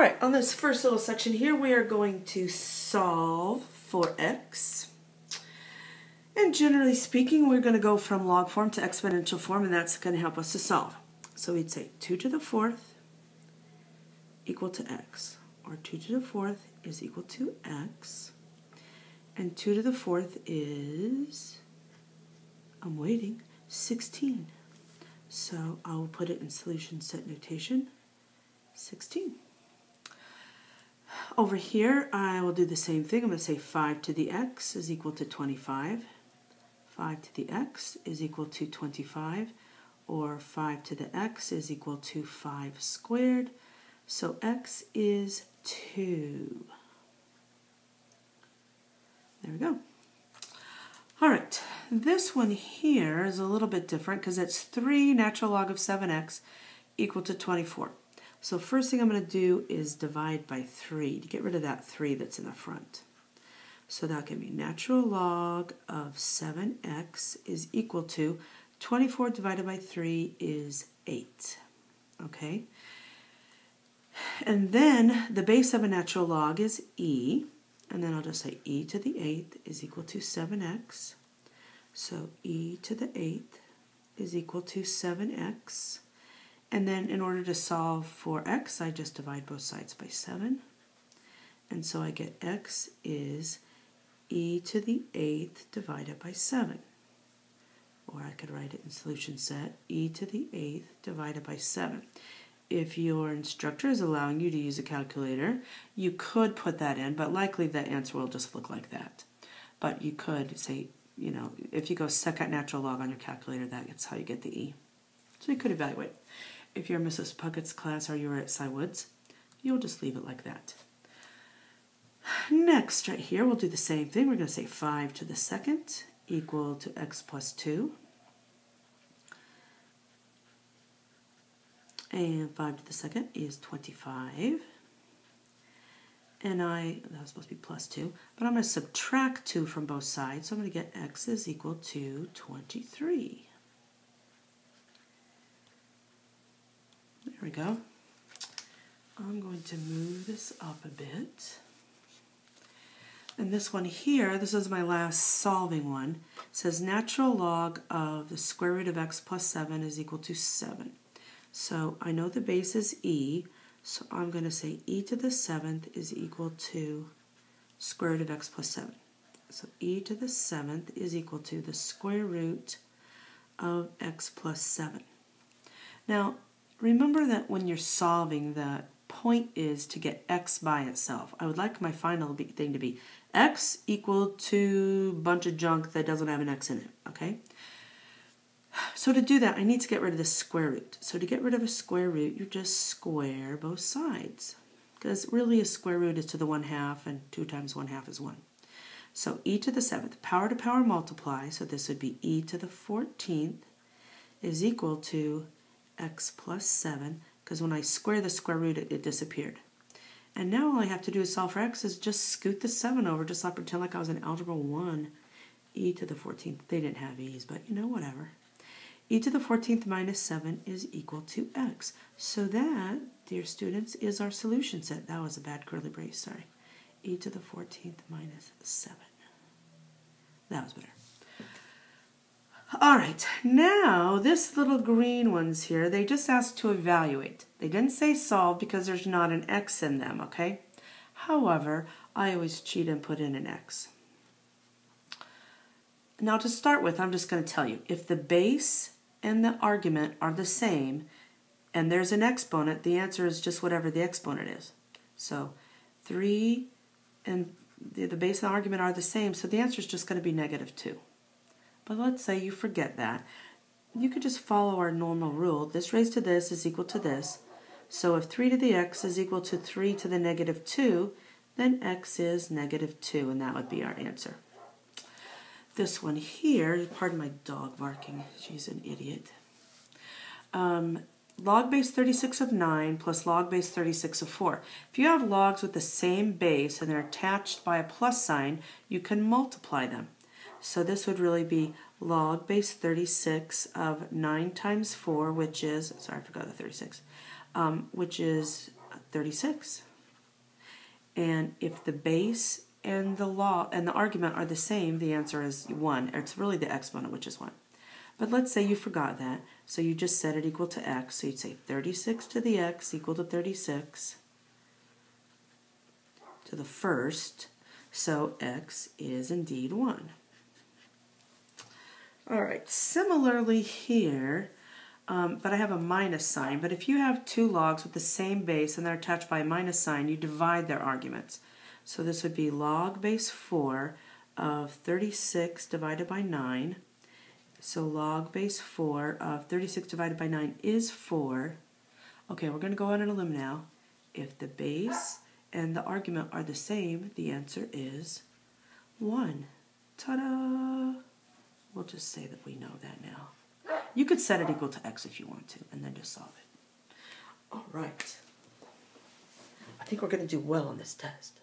All right, on this first little section here, we are going to solve for x. And generally speaking, we're going to go from log form to exponential form, and that's going to help us to solve. So we'd say 2 to the 4th equal to x, or 2 to the 4th is equal to x, and 2 to the 4th is, I'm waiting, 16. So I will put it in solution set notation, 16. Over here, I will do the same thing. I'm going to say 5 to the x is equal to 25. 5 to the x is equal to 25, or 5 to the x is equal to 5 squared. So x is 2. There we go. All right, this one here is a little bit different because it's 3 natural log of 7x equal to 24. So first thing I'm going to do is divide by 3 to get rid of that 3 that's in the front. So that'll give me natural log of 7x is equal to 24 divided by 3 is 8. Okay? And then the base of a natural log is e, and then I'll just say e to the 8th is equal to 7x. So e to the 8th is equal to 7x. And then in order to solve for x, I just divide both sides by 7. And so I get x is e to the 8th divided by 7. Or I could write it in solution set, e to the 8th divided by 7. If your instructor is allowing you to use a calculator, you could put that in, but likely the answer will just look like that. But you could say, you know, if you go second natural log on your calculator, that's how you get the e. So you could evaluate. If you're in Mrs. Puckett's class or you're at Cy Woods, you'll just leave it like that. Next, right here, we'll do the same thing. We're going to say 5 to the 2nd equal to x plus 2. And 5 to the 2nd is 25. And that was supposed to be plus 2, but I'm going to subtract 2 from both sides, so I'm going to get x is equal to 23. There we go. I'm going to move this up a bit. And this one here, this is my last solving one, it says natural log of the square root of x plus 7 is equal to 7. So I know the base is e, so I'm going to say e to the 7th is equal to square root of x plus 7. So e to the 7th is equal to the square root of x plus 7. Now, remember that when you're solving, the point is to get x by itself. I would like my final thing to be x equal to a bunch of junk that doesn't have an x in it, okay? So to do that, I need to get rid of the square root. So to get rid of a square root, you just square both sides. Because really a square root is to the 1/2, and 2 times 1/2 is 1. So e to the 7th, power to power multiply, so this would be e to the 14th is equal to x plus 7, because when I square the square root, it disappeared. And now all I have to do to solve for x is just scoot the 7 over, just like pretend like I was in Algebra 1. E to the 14th, they didn't have e's, but you know, whatever. E to the 14th minus 7 is equal to x. So that, dear students, is our solution set. That was a bad curly brace, sorry. E to the 14th minus 7. That was better. All right, now this little green ones here, they just asked to evaluate. They didn't say solve because there's not an x in them, okay? However, I always cheat and put in an x. Now to start with, I'm just going to tell you, if the base and the argument are the same and there's an exponent, the answer is just whatever the exponent is. So 3 and the base and the argument are the same, so the answer is just going to be -2. But let's say you forget that. You could just follow our normal rule. This raised to this is equal to this. So if 3 to the x is equal to 3 to the -2, then x is -2, and that would be our answer. This one here, pardon my dog barking, she's an idiot. Log base 36 of 9 plus log base 36 of 4. If you have logs with the same base and they're attached by a plus sign, you can multiply them. So this would really be log base 36 of 9 times 4, which is, sorry, I forgot the 36, which is 36. And if the base and the argument are the same, the answer is 1. It's really the exponent, which is 1. But let's say you forgot that, so you just set it equal to x. So you'd say 36 to the x equal to 36 to the first. So x is indeed 1. All right, similarly here, but I have a minus sign. But if you have two logs with the same base and they're attached by a minus sign, you divide their arguments. So this would be log base 4 of 36 divided by 9. So log base 4 of 36 divided by 9 is 4. Okay, we're going to go on a limb now. If the base and the argument are the same, the answer is 1. Ta-da! We'll just say that we know that now. You could set it equal to x if you want to, and then just solve it. All right. I think we're going to do well on this test.